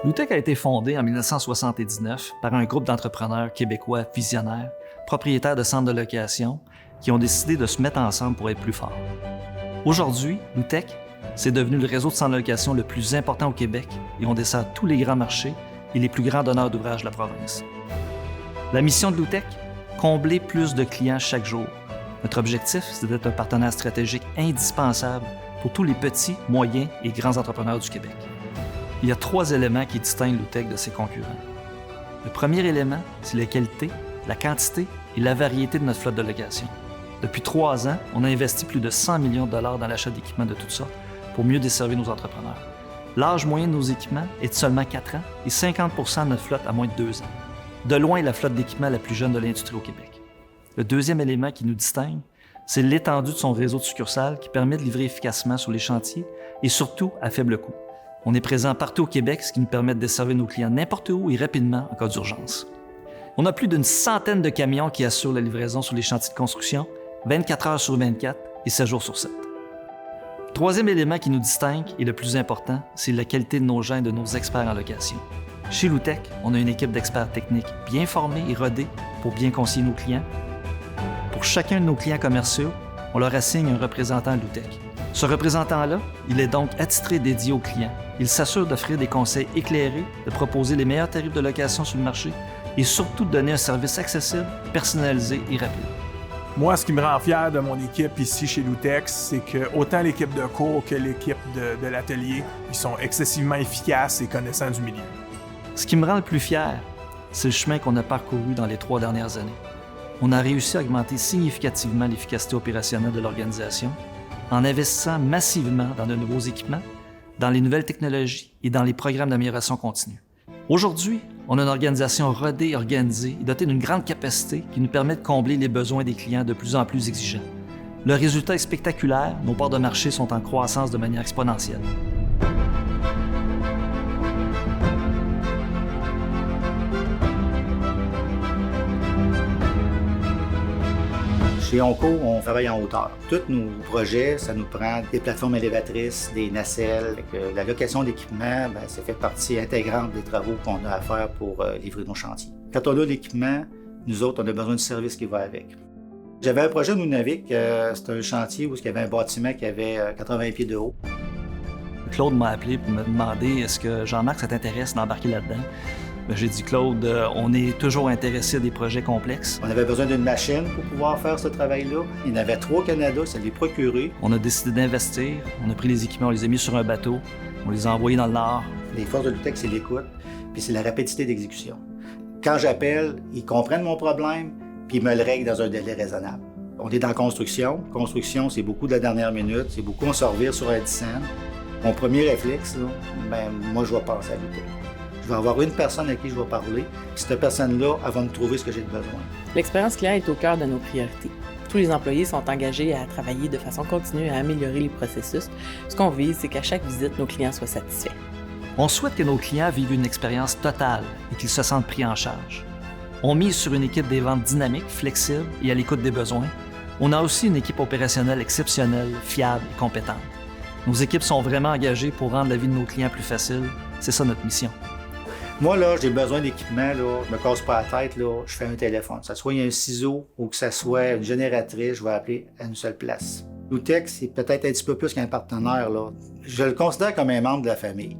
Loutec a été fondé en 1979 par un groupe d'entrepreneurs québécois visionnaires, propriétaires de centres de location, qui ont décidé de se mettre ensemble pour être plus forts. Aujourd'hui, Loutec, c'est devenu le réseau de centres de location le plus important au Québec et on dessert tous les grands marchés et les plus grands donneurs d'ouvrages de la province. La mission de Loutec, combler plus de clients chaque jour. Notre objectif, c'est d'être un partenaire stratégique indispensable pour tous les petits, moyens et grands entrepreneurs du Québec. Il y a 3 éléments qui distinguent Loutec de ses concurrents. Le premier élément, c'est la qualité, la quantité et la variété de notre flotte de location. Depuis 3 ans, on a investi plus de 100 millions de dollars dans l'achat d'équipements de toutes sortes pour mieux desservir nos entrepreneurs. L'âge moyen de nos équipements est de seulement 4 ans et 50 % de notre flotte a moins de 2 ans. De loin, la flotte d'équipements la plus jeune de l'industrie au Québec. Le deuxième élément qui nous distingue, c'est l'étendue de son réseau de succursales qui permet de livrer efficacement sur les chantiers et surtout à faible coût. On est présent partout au Québec, ce qui nous permet de desservir nos clients n'importe où et rapidement en cas d'urgence. On a plus d'une centaine de camions qui assurent la livraison sur les chantiers de construction, 24 heures sur 24 et 7 jours sur 7. Le troisième élément qui nous distingue et le plus important, c'est la qualité de nos gens et de nos experts en location. Chez Loutec, on a une équipe d'experts techniques bien formés et rodés pour bien conseiller nos clients. Pour chacun de nos clients commerciaux, on leur assigne un représentant Loutec. Ce représentant-là, il est donc attitré dédié aux clients. Il s'assure d'offrir des conseils éclairés, de proposer les meilleurs tarifs de location sur le marché et surtout de donner un service accessible, personnalisé et rapide. Moi, ce qui me rend fier de mon équipe ici chez Loutec, c'est que autant l'équipe de cours que l'équipe de l'atelier, ils sont excessivement efficaces et connaissants du milieu. Ce qui me rend le plus fier, c'est le chemin qu'on a parcouru dans les 3 dernières années. On a réussi à augmenter significativement l'efficacité opérationnelle de l'organisation en investissant massivement dans de nouveaux équipements, dans les nouvelles technologies et dans les programmes d'amélioration continue. Aujourd'hui, on a une organisation rodée, organisée et dotée d'une grande capacité qui nous permet de combler les besoins des clients de plus en plus exigeants. Le résultat est spectaculaire, nos parts de marché sont en croissance de manière exponentielle. Chez Onco, on travaille en hauteur. Tous nos projets, ça nous prend des plateformes élévatrices, des nacelles. La location d'équipement, ça fait partie intégrante des travaux qu'on a à faire pour livrer nos chantiers. Quand on a l'équipement, nous autres, on a besoin du service qui va avec. J'avais un projet au Nunavik, c'était un chantier où il y avait un bâtiment qui avait 80 pieds de haut. Claude m'a appelé pour me demander est-ce que Jean-Marc, ça t'intéresse d'embarquer là-dedans? J'ai dit, Claude, on est toujours intéressé à des projets complexes. On avait besoin d'une machine pour pouvoir faire ce travail-là. Il y en avait 3 au Canada, ça les procurait. On a décidé d'investir, on a pris les équipements, on les a mis sur un bateau, on les a envoyés dans le Nord. Les forces de Loutec, c'est l'écoute, puis c'est la rapidité d'exécution. Quand j'appelle, ils comprennent mon problème, puis ils me le règlent dans un délai raisonnable. On est dans la construction. Construction, c'est beaucoup de la dernière minute, c'est beaucoup on se revire sur un 10 cents. Mon premier réflexe, là, moi, je vais penser à Loutec. Je vais avoir une personne à qui je vais parler. Cette personne-là, elle va me trouver ce que j'ai de besoin. L'expérience client est au cœur de nos priorités. Tous les employés sont engagés à travailler de façon continue à améliorer les processus. Ce qu'on vise, c'est qu'à chaque visite, nos clients soient satisfaits. On souhaite que nos clients vivent une expérience totale et qu'ils se sentent pris en charge. On mise sur une équipe des ventes dynamique, flexible et à l'écoute des besoins. On a aussi une équipe opérationnelle exceptionnelle, fiable et compétente. Nos équipes sont vraiment engagées pour rendre la vie de nos clients plus facile. C'est ça notre mission. Moi, là, j'ai besoin d'équipement, là, je me casse pas la tête, là, je fais un téléphone. Que ce soit un ciseau ou que ce soit une génératrice, je vais appeler à une seule place. Loutec, c'est peut-être un petit peu plus qu'un partenaire, là. Je le considère comme un membre de la famille.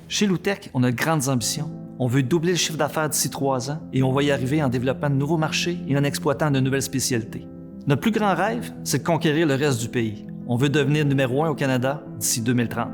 Chez Loutec, on a de grandes ambitions. On veut doubler le chiffre d'affaires d'ici 3 ans et on va y arriver en développant de nouveaux marchés et en exploitant de nouvelles spécialités. Notre plus grand rêve, c'est de conquérir le reste du pays. On veut devenir numéro 1 au Canada d'ici 2030.